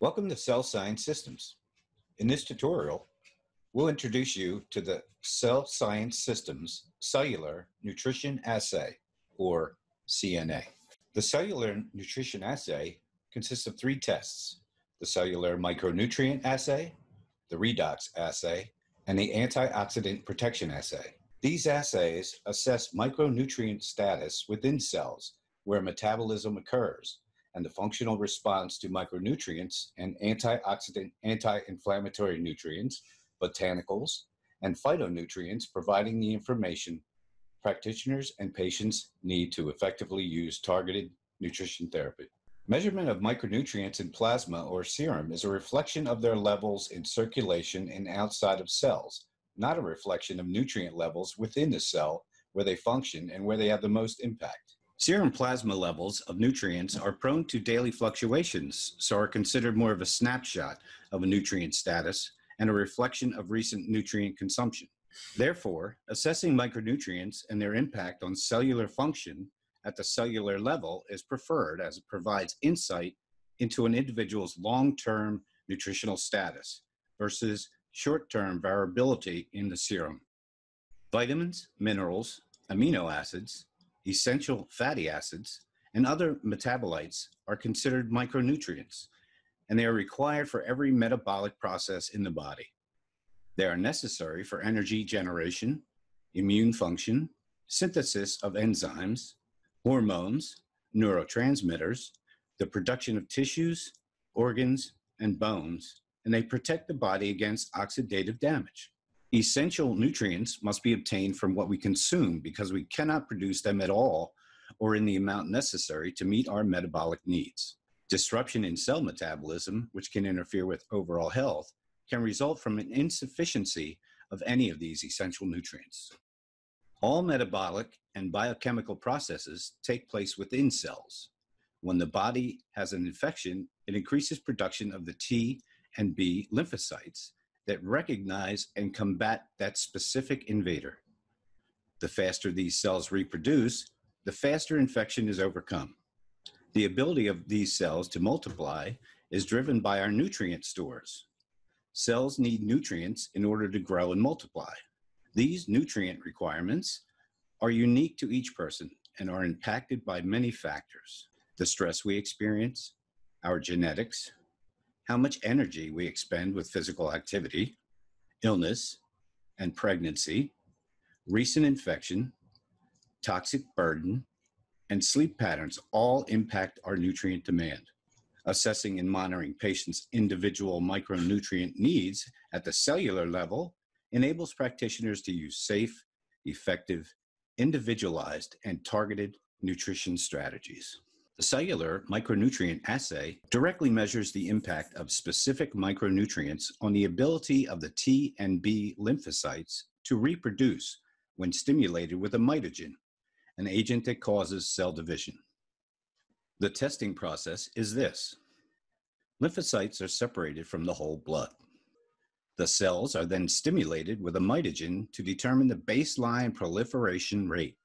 Welcome to Cell Science Systems. In this tutorial, we'll introduce you to the Cell Science Systems Cellular Nutrition Assay, or CNA. The Cellular Nutrition Assay consists of three tests: the Cellular Micronutrient Assay, the Redox Assay, and the Antioxidant Protection Assay. These assays assess micronutrient status within cells where metabolism occurs, and the functional response to micronutrients and antioxidant, anti-inflammatory nutrients, botanicals, and phytonutrients, providing the information practitioners and patients need to effectively use targeted nutrition therapy. Measurement of micronutrients in plasma or serum is a reflection of their levels in circulation and outside of cells, not a reflection of nutrient levels within the cell where they function and where they have the most impact. Serum plasma levels of nutrients are prone to daily fluctuations, so are considered more of a snapshot of a nutrient status and a reflection of recent nutrient consumption. Therefore, assessing micronutrients and their impact on cellular function at the cellular level is preferred, as it provides insight into an individual's long-term nutritional status versus short-term variability in the serum. Vitamins, minerals, amino acids, essential fatty acids, and other metabolites are considered micronutrients, and they are required for every metabolic process in the body. They are necessary for energy generation, immune function, synthesis of enzymes, hormones, neurotransmitters, the production of tissues, organs, and bones, and they protect the body against oxidative damage. Essential nutrients must be obtained from what we consume because we cannot produce them at all or in the amount necessary to meet our metabolic needs. Disruption in cell metabolism, which can interfere with overall health, can result from an insufficiency of any of these essential nutrients. All metabolic and biochemical processes take place within cells. When the body has an infection, it increases production of the T and B lymphocytes that recognize and combat that specific invader. The faster these cells reproduce, the faster infection is overcome. The ability of these cells to multiply is driven by our nutrient stores. Cells need nutrients in order to grow and multiply. These nutrient requirements are unique to each person and are impacted by many factors: the stress we experience, our genetics, how much energy we expend with physical activity, illness and pregnancy, recent infection, toxic burden, and sleep patterns all impact our nutrient demand. Assessing and monitoring patients' individual micronutrient needs at the cellular level enables practitioners to use safe, effective, individualized, and targeted nutrition strategies. The Cellular Micronutrient Assay directly measures the impact of specific micronutrients on the ability of the T and B lymphocytes to reproduce when stimulated with a mitogen, an agent that causes cell division. The testing process is this. Lymphocytes are separated from the whole blood. The cells are then stimulated with a mitogen to determine the baseline proliferation rate.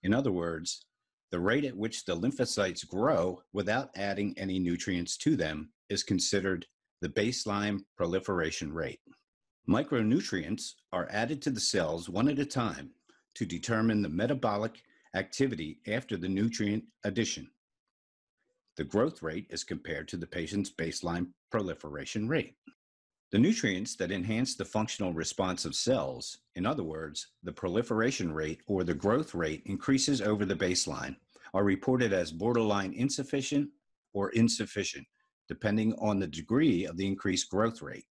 In other words, the rate at which the lymphocytes grow without adding any nutrients to them is considered the baseline proliferation rate. Micronutrients are added to the cells one at a time to determine the metabolic activity after the nutrient addition. The growth rate is compared to the patient's baseline proliferation rate. The nutrients that enhance the functional response of cells, in other words, the proliferation rate or the growth rate increases over the baseline, are reported as borderline insufficient or insufficient, depending on the degree of the increased growth rate.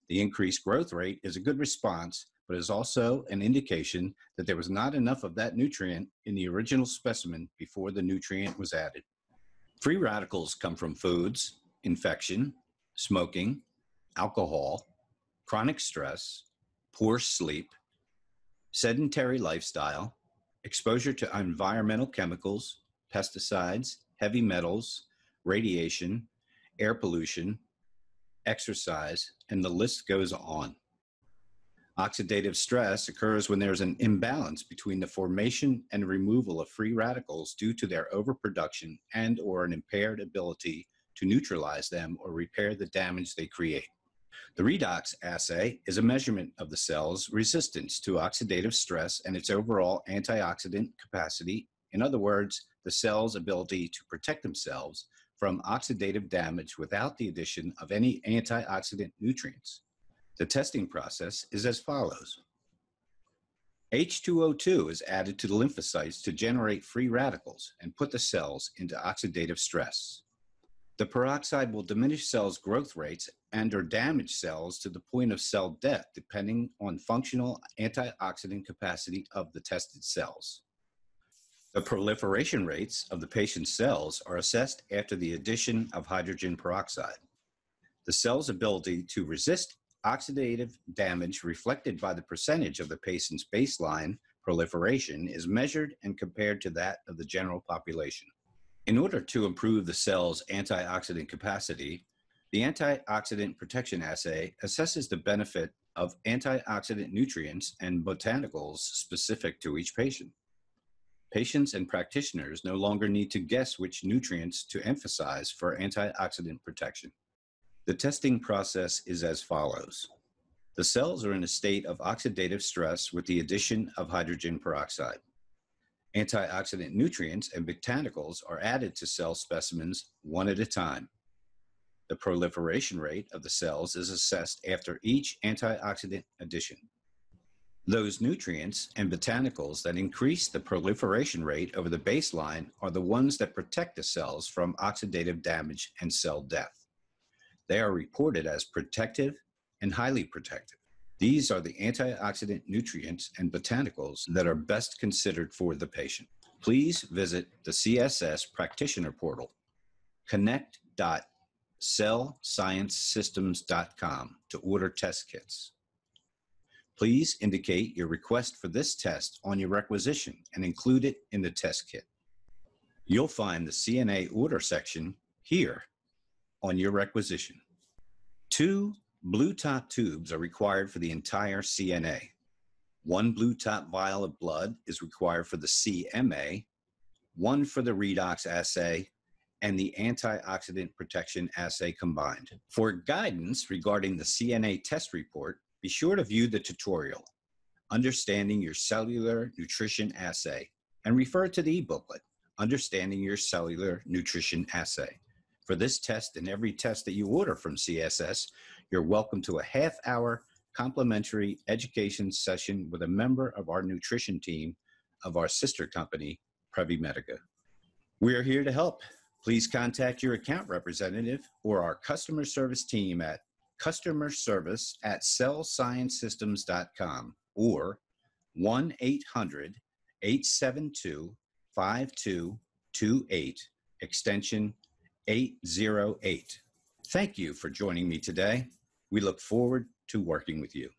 The increased growth rate is a good response, but is also an indication that there was not enough of that nutrient in the original specimen before the nutrient was added. Free radicals come from foods, infection, smoking, alcohol, chronic stress, poor sleep, sedentary lifestyle, exposure to environmental chemicals, pesticides, heavy metals, radiation, air pollution, exercise, and the list goes on. Oxidative stress occurs when there's an imbalance between the formation and removal of free radicals due to their overproduction and/or an impaired ability to neutralize them or repair the damage they create. The Redox assay is a measurement of the cell's resistance to oxidative stress and its overall antioxidant capacity. In other words, the cell's ability to protect themselves from oxidative damage without the addition of any antioxidant nutrients. The testing process is as follows. H2O2 is added to the lymphocytes to generate free radicals and put the cells into oxidative stress. The peroxide will diminish cells' growth rates and or damage cells to the point of cell death depending on functional antioxidant capacity of the tested cells. The proliferation rates of the patient's cells are assessed after the addition of hydrogen peroxide. The cell's ability to resist oxidative damage reflected by the percentage of the patient's baseline proliferation is measured and compared to that of the general population. In order to improve the cell's antioxidant capacity, the Antioxidant Protection Assay assesses the benefit of antioxidant nutrients and botanicals specific to each patient. Patients and practitioners no longer need to guess which nutrients to emphasize for antioxidant protection. The testing process is as follows. The cells are in a state of oxidative stress with the addition of hydrogen peroxide. Antioxidant nutrients and botanicals are added to cell specimens one at a time. The proliferation rate of the cells is assessed after each antioxidant addition. Those nutrients and botanicals that increase the proliferation rate over the baseline are the ones that protect the cells from oxidative damage and cell death. They are reported as protective and highly protective. These are the antioxidant nutrients and botanicals that are best considered for the patient. Please visit the CSS practitioner portal, connect.cellsciencesystems.com to order test kits. Please indicate your request for this test on your requisition and include it in the test kit. You'll find the CNA order section here on your requisition. 2 blue top tubes are required for the entire CNA. 1 blue top vial of blood is required for the CMA, 1 for the Redox assay, and the Antioxidant Protection Assay combined. For guidance regarding the CNA test report, be sure to view the tutorial, Understanding Your Cellular Nutrition Assay, and refer to the e-booklet, Understanding Your Cellular Nutrition Assay. For this test and every test that you order from CSS, you're welcome to a half-hour complimentary education session with a member of our nutrition team of our sister company, Previmedica. We are here to help. Please contact your account representative or our customer service team at customerservice@cellsciencesystems.com or 1-800-872-5228, extension 808. Thank you for joining me today. We look forward to working with you.